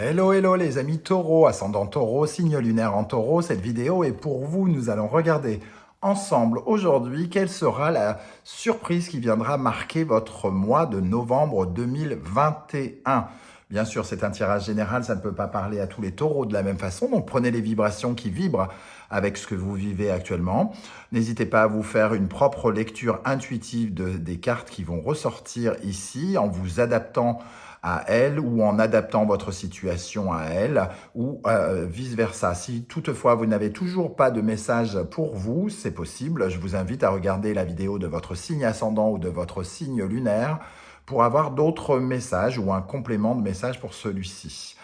Hello, hello les amis taureaux, ascendant taureau, signe lunaire en taureau. Cette vidéo est pour vous. Nous allons regarder ensemble aujourd'hui quelle sera la surprise qui viendra marquer votre mois de novembre 2021. Bien sûr, c'est un tirage général, ça ne peut pas parler à tous les taureaux de la même façon. Donc prenez les vibrations qui vibrent avec ce que vous vivez actuellement. N'hésitez pas à vous faire une propre lecture intuitive des cartes qui vont ressortir ici en vous adaptant à elle ou en adaptant votre situation à elle ou vice-versa. Si toutefois vous n'avez toujours pas de message pour vous, c'est possible. Je vous invite à regarder la vidéo de votre signe ascendant ou de votre signe lunaire pour avoir d'autres messages ou un complément de message pour celui-ci.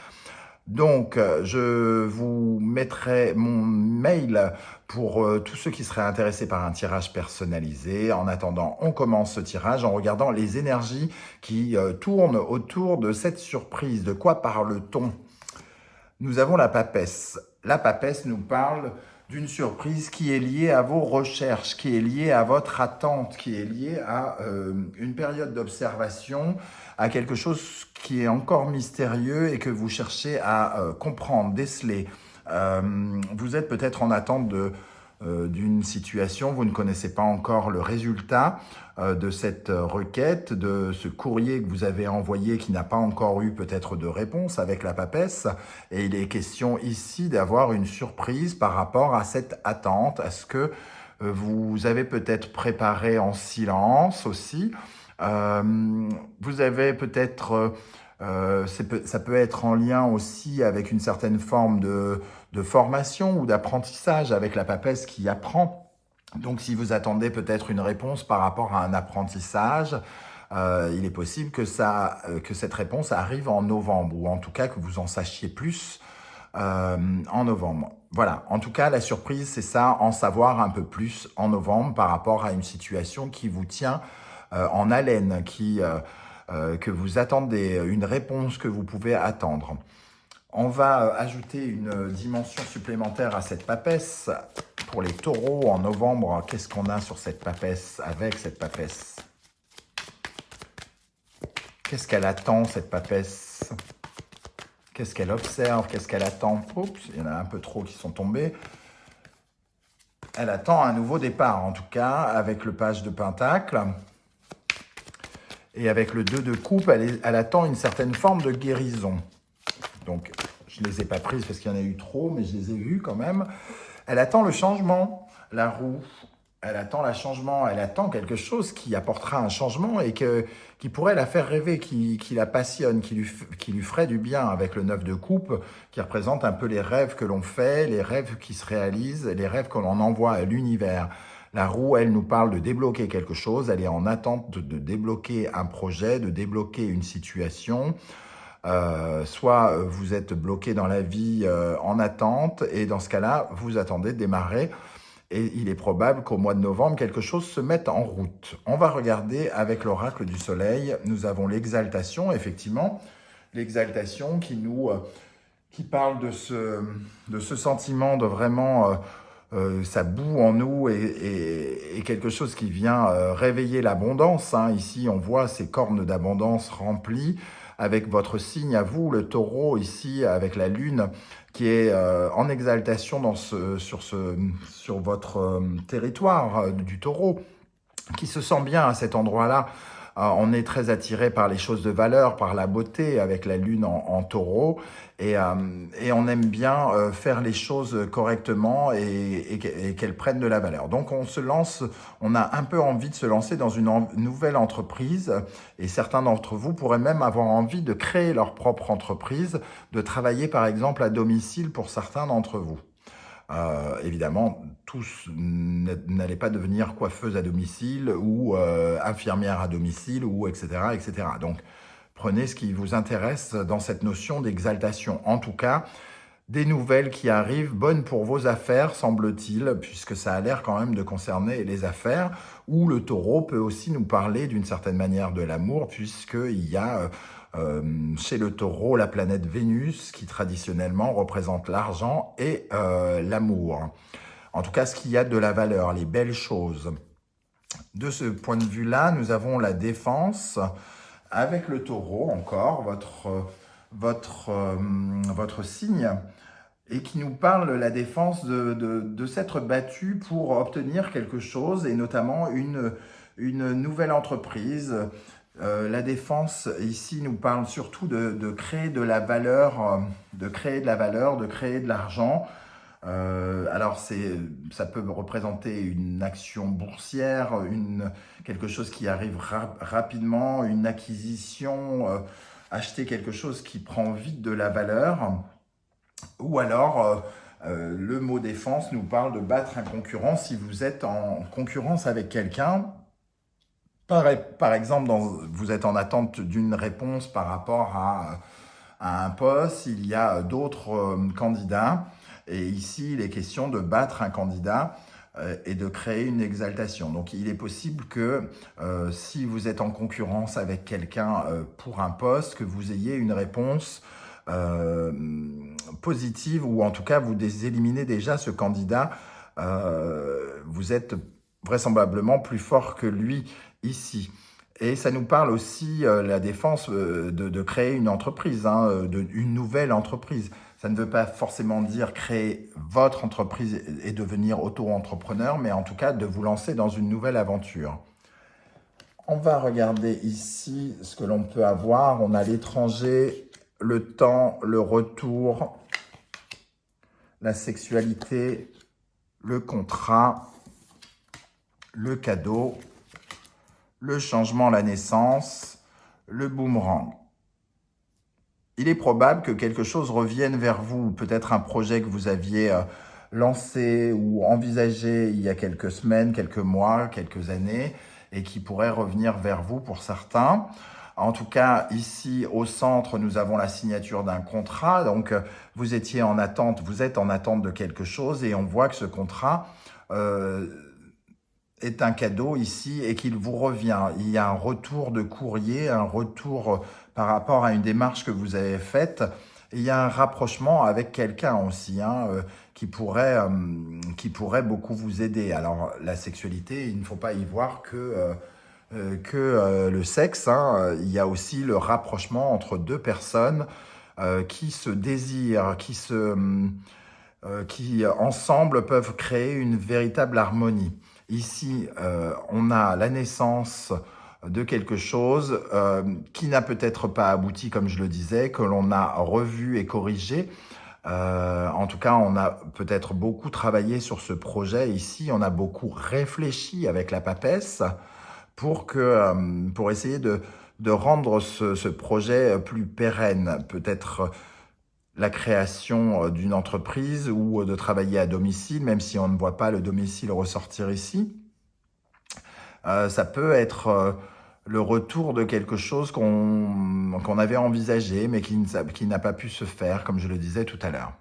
Donc, je vous mettrai mon mail pour tous ceux qui seraient intéressés par un tirage personnalisé. En attendant, on commence ce tirage en regardant les énergies qui tournent autour de cette surprise. De quoi parle-t-on? Nous avons la papesse. La papesse nous parle d'une surprise qui est liée à vos recherches, qui est liée à votre attente, qui est liée à une période d'observation, à quelque chose qui est encore mystérieux et que vous cherchez à comprendre, déceler. Vous êtes peut-être en attente d'une situation, vous ne connaissez pas encore le résultat de cette requête, de ce courrier que vous avez envoyé qui n'a pas encore eu peut-être de réponse avec la papesse. Et il est question ici d'avoir une surprise par rapport à cette attente. Est-ce que vous avez peut-être préparé en silence aussi? Vous avez peut-être... ça peut être en lien aussi avec une certaine forme de formation ou d'apprentissage avec la papesse qui apprend. Donc, si vous attendez peut-être une réponse par rapport à un apprentissage, il est possible que cette réponse arrive en novembre, ou en tout cas que vous en sachiez plus en novembre. Voilà, en tout cas, la surprise, c'est ça, en savoir un peu plus en novembre par rapport à une situation qui vous tient en haleine, que vous attendez, une réponse que vous pouvez attendre. On va ajouter une dimension supplémentaire à cette papesse. Pour les taureaux, en novembre, qu'est-ce qu'on a sur cette papesse, avec cette papesse? Qu'est-ce qu'elle attend, cette papesse? Qu'est-ce qu'elle observe? Qu'est-ce qu'elle attend? Oups, il y en a un peu trop qui sont tombés. Elle attend un nouveau départ, en tout cas, avec le page de Pentacle. Et avec le 2 de coupe, elle attend une certaine forme de guérison. Donc, je ne les ai pas prises parce qu'il y en a eu trop, mais je les ai vues quand même. Elle attend le changement, la roue. Elle attend le changement, elle attend quelque chose qui apportera un changement et qui pourrait la faire rêver, qui la passionne, qui lui ferait du bien avec le 9 de coupe, qui représente un peu les rêves que l'on fait, les rêves qui se réalisent, les rêves que l'on envoie à l'univers. La roue, elle nous parle de débloquer quelque chose, elle est en attente de débloquer un projet, de débloquer une situation. Soit vous êtes bloqué dans la vie en attente, et dans ce cas-là, vous attendez de démarrer. Et il est probable qu'au mois de novembre, quelque chose se mette en route. On va regarder avec l'oracle du soleil. Nous avons l'exaltation, effectivement. L'exaltation qui parle de ce sentiment de vraiment... ça bout en nous et quelque chose qui vient réveiller l'abondance. Hein. Ici, on voit ces cornes d'abondance remplies avec votre signe à vous, le taureau, ici, avec la lune qui est en exaltation sur votre territoire du taureau, qui se sent bien à cet endroit-là. On est très attiré par les choses de valeur, par la beauté avec la lune en taureau, et on aime bien faire les choses correctement et qu'elles prennent de la valeur. Donc on se lance, on a un peu envie de se lancer dans une nouvelle entreprise, et certains d'entre vous pourraient même avoir envie de créer leur propre entreprise, de travailler par exemple à domicile pour certains d'entre vous. Évidemment, tous n'allez pas devenir coiffeuse à domicile ou infirmière à domicile, ou etc., etc. Donc, prenez ce qui vous intéresse dans cette notion d'exaltation. En tout cas, des nouvelles qui arrivent, bonnes pour vos affaires, semble-t-il, puisque ça a l'air quand même de concerner les affaires, où le taureau peut aussi nous parler d'une certaine manière de l'amour, puisqu'il y a... chez le taureau, la planète Vénus, qui traditionnellement représente l'argent et l'amour. En tout cas, ce qu'il y a de la valeur, les belles choses. De ce point de vue-là, nous avons la défense avec le taureau, encore, votre signe et qui nous parle la défense de s'être battu pour obtenir quelque chose et notamment une nouvelle entreprise. La défense ici nous parle surtout de créer de la valeur, de créer de la valeur, de créer de l'argent. Alors ça peut représenter une action boursière, quelque chose qui arrive rapidement, une acquisition, acheter quelque chose qui prend vite de la valeur. Ou alors, le mot défense nous parle de battre un concurrent si vous êtes en concurrence avec quelqu'un. Par exemple, vous êtes en attente d'une réponse par rapport à un poste, il y a d'autres candidats. Et ici, il est question de battre un candidat et de créer une exaltation. Donc, il est possible que si vous êtes en concurrence avec quelqu'un pour un poste, que vous ayez une réponse positive ou en tout cas, vous éliminez déjà ce candidat. Vous êtes vraisemblablement plus fort que lui ici. Et ça nous parle aussi, la défense, de créer une entreprise, hein, une nouvelle entreprise. Ça ne veut pas forcément dire créer votre entreprise et devenir auto-entrepreneur, mais en tout cas de vous lancer dans une nouvelle aventure. On va regarder ici ce que l'on peut avoir. On a l'étranger, le temps, le retour, la sexualité, le contrat, le cadeau, le changement, la naissance, le boomerang. Il est probable que quelque chose revienne vers vous, peut-être un projet que vous aviez lancé ou envisagé il y a quelques semaines, quelques mois, quelques années, et qui pourrait revenir vers vous pour certains. En tout cas, ici au centre, nous avons la signature d'un contrat. Donc, vous êtes en attente de quelque chose et on voit que ce contrat est un cadeau ici et qu'il vous revient. Il y a un retour de courrier, un retour par rapport à une démarche que vous avez faite. Et il y a un rapprochement avec quelqu'un aussi qui pourrait beaucoup vous aider. Alors la sexualité, il ne faut pas y voir que le sexe. Il y a aussi le rapprochement entre deux personnes qui se désirent, qui ensemble peuvent créer une véritable harmonie. Ici, on a la naissance de quelque chose qui n'a peut-être pas abouti, comme je le disais, que l'on a revu et corrigé. En tout cas, on a peut-être beaucoup travaillé sur ce projet ici, on a beaucoup réfléchi avec la papesse pour essayer de rendre ce projet plus pérenne, peut-être la création d'une entreprise ou de travailler à domicile, même si on ne voit pas le domicile ressortir ici. Ça peut être le retour de quelque chose qu'on avait envisagé, mais qui n'a pas pu se faire, comme je le disais tout à l'heure.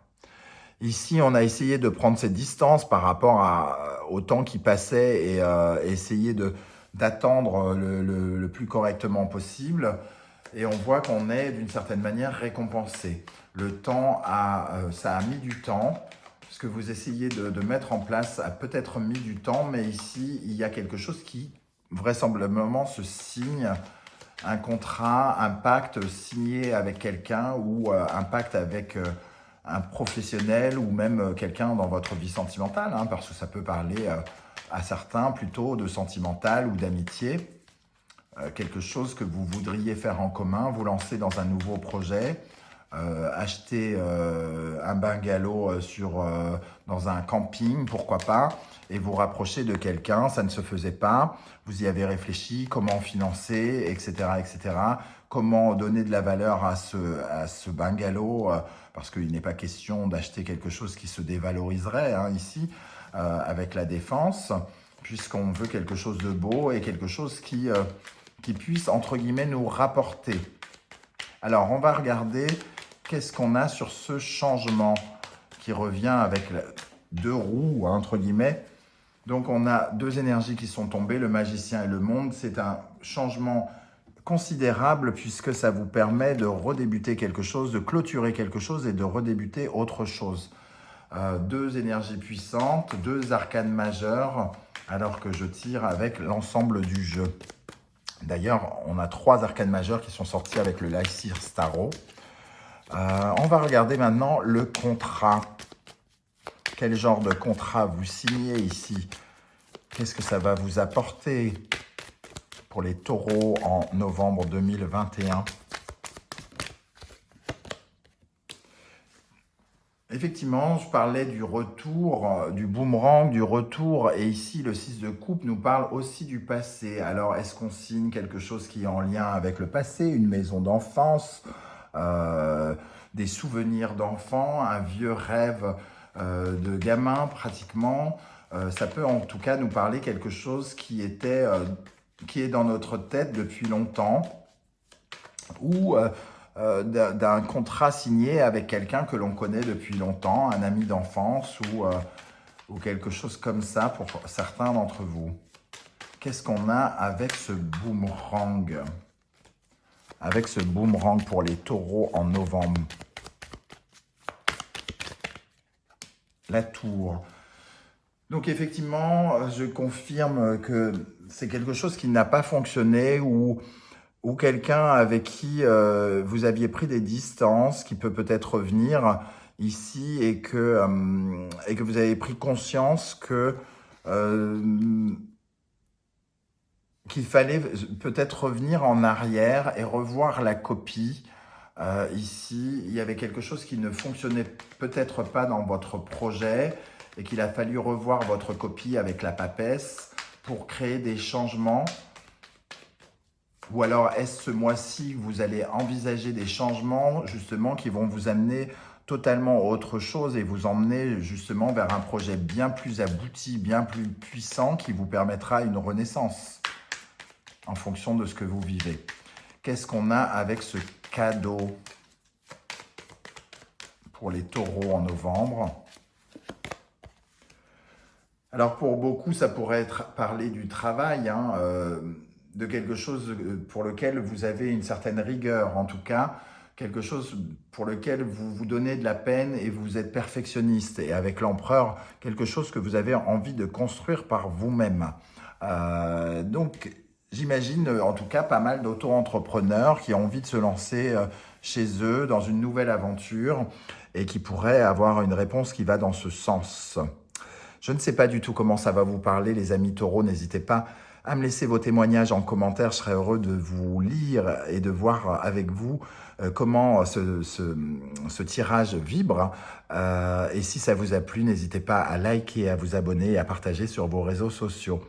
Ici, on a essayé de prendre cette distance par rapport au temps qui passait et essayer d'attendre le plus correctement possible. Et on voit qu'on est d'une certaine manière récompensé. Le temps ça a mis du temps. Ce que vous essayez de mettre en place a peut-être mis du temps, mais ici, il y a quelque chose qui vraisemblablement se signe, un contrat, un pacte signé avec quelqu'un ou un pacte avec un professionnel ou même quelqu'un dans votre vie sentimentale, parce que ça peut parler à certains plutôt de sentimental ou d'amitié. Quelque chose que vous voudriez faire en commun, vous lancer dans un nouveau projet, acheter un bungalow dans un camping, pourquoi pas, et vous rapprocher de quelqu'un, ça ne se faisait pas, vous y avez réfléchi, comment financer, etc., etc., comment donner de la valeur à ce bungalow, parce qu'il n'est pas question d'acheter quelque chose qui se dévaloriserait ici, avec la défense, puisqu'on veut quelque chose de beau et quelque chose qui puisse, entre guillemets, nous rapporter. Alors, on va regarder qu'est-ce qu'on a sur ce changement qui revient avec deux roues, entre guillemets. Donc, on a deux énergies qui sont tombées, le magicien et le monde. C'est un changement considérable puisque ça vous permet de redébuter quelque chose, de clôturer quelque chose et de redébuter autre chose. Deux énergies puissantes, deux arcanes majeures, alors que je tire avec l'ensemble du jeu. D'ailleurs, on a trois arcanes majeures qui sont sortis avec le Lycir Starro. On va regarder maintenant le contrat. Quel genre de contrat vous signez ici? Qu'est-ce que ça va vous apporter pour les taureaux en novembre 2021? Effectivement, je parlais du retour, du boomerang, du retour, et ici le 6 de coupe nous parle aussi du passé. Alors, est-ce qu'on signe quelque chose qui est en lien avec le passé, une maison d'enfance, des souvenirs d'enfants, un vieux rêve de gamin pratiquement? Ça peut en tout cas nous parler quelque chose qui est dans notre tête depuis longtemps, ou d'un contrat signé avec quelqu'un que l'on connaît depuis longtemps, un ami d'enfance ou quelque chose comme ça pour certains d'entre vous. Qu'est-ce qu'on a avec ce boomerang? Avec ce boomerang pour les taureaux en novembre. La tour. Donc effectivement, je confirme que c'est quelque chose qui n'a pas fonctionné ou quelqu'un avec qui vous aviez pris des distances, qui peut peut-être revenir ici et que vous avez pris conscience qu'il fallait peut-être revenir en arrière et revoir la copie. Ici, il y avait quelque chose qui ne fonctionnait peut-être pas dans votre projet et qu'il a fallu revoir votre copie avec la papesse pour créer des changements. Ou alors, est-ce ce mois-ci que vous allez envisager des changements justement qui vont vous amener totalement autre chose et vous emmener justement vers un projet bien plus abouti, bien plus puissant qui vous permettra une renaissance en fonction de ce que vous vivez. Qu'est-ce qu'on a avec ce cadeau pour les taureaux en novembre? Alors pour beaucoup, ça pourrait être parler du travail, de quelque chose pour lequel vous avez une certaine rigueur, en tout cas, quelque chose pour lequel vous vous donnez de la peine et vous êtes perfectionniste. Et avec l'empereur, quelque chose que vous avez envie de construire par vous-même. Donc, j'imagine en tout cas pas mal d'auto-entrepreneurs qui ont envie de se lancer chez eux dans une nouvelle aventure et qui pourraient avoir une réponse qui va dans ce sens. Je ne sais pas du tout comment ça va vous parler, les amis taureaux. N'hésitez pas à me laisser vos témoignages en commentaire. Je serai heureux de vous lire et de voir avec vous comment ce tirage vibre. Et si ça vous a plu, n'hésitez pas à liker, à vous abonner et à partager sur vos réseaux sociaux.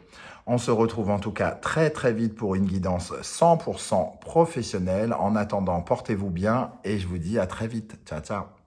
On se retrouve en tout cas très très vite pour une guidance 100% professionnelle. En attendant, portez-vous bien et je vous dis à très vite. Ciao, ciao.